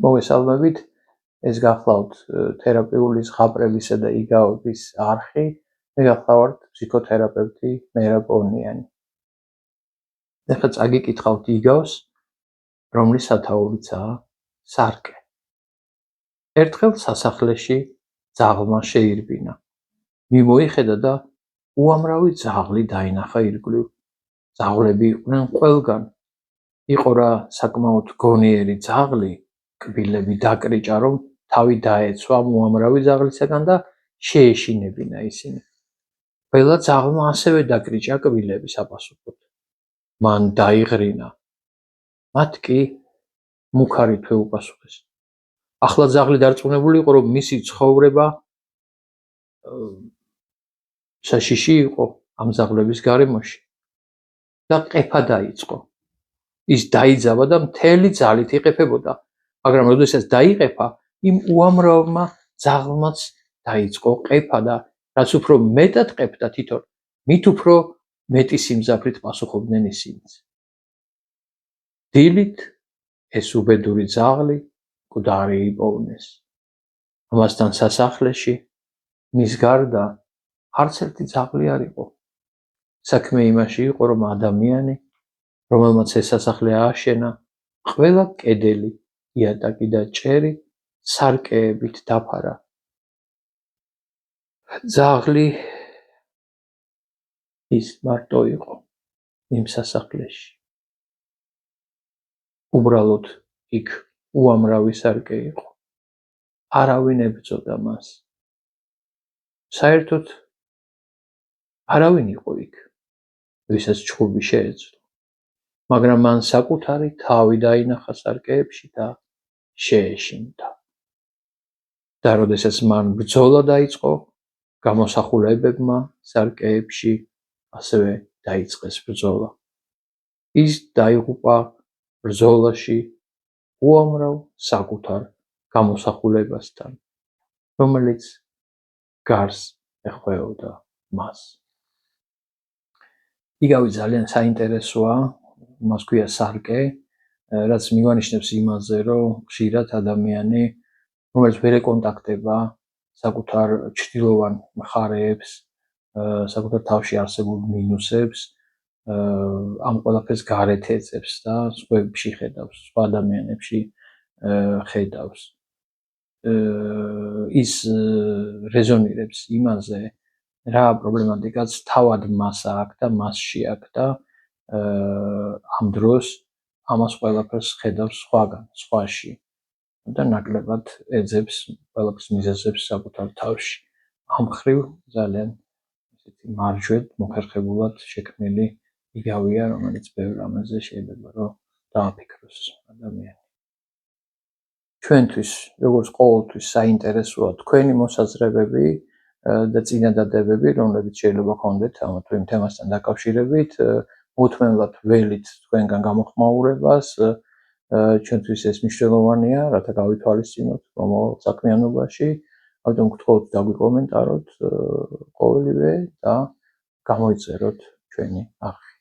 მოგესალმებით, ეს გახლავთ თერაპიული ზღაპრებისა და იგავების არხი. მე გახლავართ ფსიქოთერაპევტი მერაბ პონიანი. ეხლა წაგიკითხავთ იგავს, რომლის სათაურიცაა სარკე. ერთხელ სასახლეში ძაღლმა შეირბინა. მიმოიხედა და უამრავი ძაღლი დაინახა ირგვლივ. ძაღლები იყვნენ ყველგან. იყო რა საკმაოდ გონიერი ძაღლი, კბილები დაკრიჭა, რომ თავი დაეცვა უამრავი ძაღლისაგან და შეეშინებინა ისინი. ყველა ძაღლმა ასევე დაკრიჭა კბილები საპასუხოდ. მან დაიღრინა. მათ კი მუქარითვე უპასუხეს. ახლა ძაღლი დარწმუნებული იყო, რომ მისი ცხოვრება საშიში იყო ამ ძაღლების გარემოში და ყეფა დაიწყო. ის დაიძაბა და მთელი ძალით იყეფებოდა, მაგრამ როდესაც დაიყეფა, იმ უამრავმა ძაღლმაც დაიწყო ყეფა და რაც უფრო მეტად ყეფდა თვითონ, მით უფრო მეტი სიმძაფრით პასუხობდნენ ისინიც. დილით ეს უბედური ძაღლი მკვდარი იპოვნეს. ამასთან სასახლეში მის გარდა არც ერთი ძაღლი არ იყო. საქმე იმაში იყო, რომ ადამიანი, რომელმაც ეს სასახლე ააშენა, ყველა კედელი, იატაკი და ჭერი სარკეებით დაფარა. ძაღლი ის მარტო იყო იმ სასახლეში. უბრალოდ იქ უამრავი სარკე იყო. არავინ ებრძოდა მას. საერთოდ არავინ იყო იქ, ვისაც ჩხუბი შეეძლო. მაგრამ მან საკუთარი თავი დაინახა სარკეებში და შეეშინდა. და როდესაც მან ბრძოლა დაიწყო, გამოსახულებებმა სარკეებში ასევე დაიწყეს ბრძოლა. ის დაიღუპა ბრძოლაში უამრავ საკუთარ გამოსახულებასთან, რომელიც გარს ეხვეოდა მას. იგავი ძალიან საინტერესოა, მას ქვია სარკე, რაც მიგანიშნებს იმაზე, რომ ხშირად ადამიანი, რომელიც ვერ ეკონტაქტება საკუთარ ჩრდილოვან მხარეებს, საკუთარ თავში არსებულ მინუსებს, ამ ყველაფერს გარეთ ეწევს და სხვებში ხედავს, სხვა ადამიანებში ხედავს. ის რეზონირებს იმაზე, რა პრობლემატიკაც თავად მას აქვს და მასში აქვს და ამ დროს ამას ყველაფერს ხედავს სხვაგან, სხვაში და ნაკლებად ეძებს ყველაფერს მიზეზებს საკუთარ თავში. ამ მხრივ ძალიან მარჯვედ მოხერხებულად შექმნილი იგავია, რომელიც ბევრ რამეზე შეიძლება რომ დააფიქროს ადამიანი. ჩვენთვის, როგორც ყოველთვის, საინტერესოა თქვენი მოსაზრებები და წინადადებები, რომლებიც შეიძლება გქონდეთ ამ თუ იმ თემასთან დაკავშირებით, მოუთმენლად ველით თქვენგან გამოხმაურებას. ჩვენთვის ეს მნიშვნელოვანია, რათა გავითვალისწინოთ მომავალ საქმიანობაში. ამიტომ გთხოვთ დაგვიკომენტაროთ ყოველივე და გამოიწეროთ ჩვენი არხი.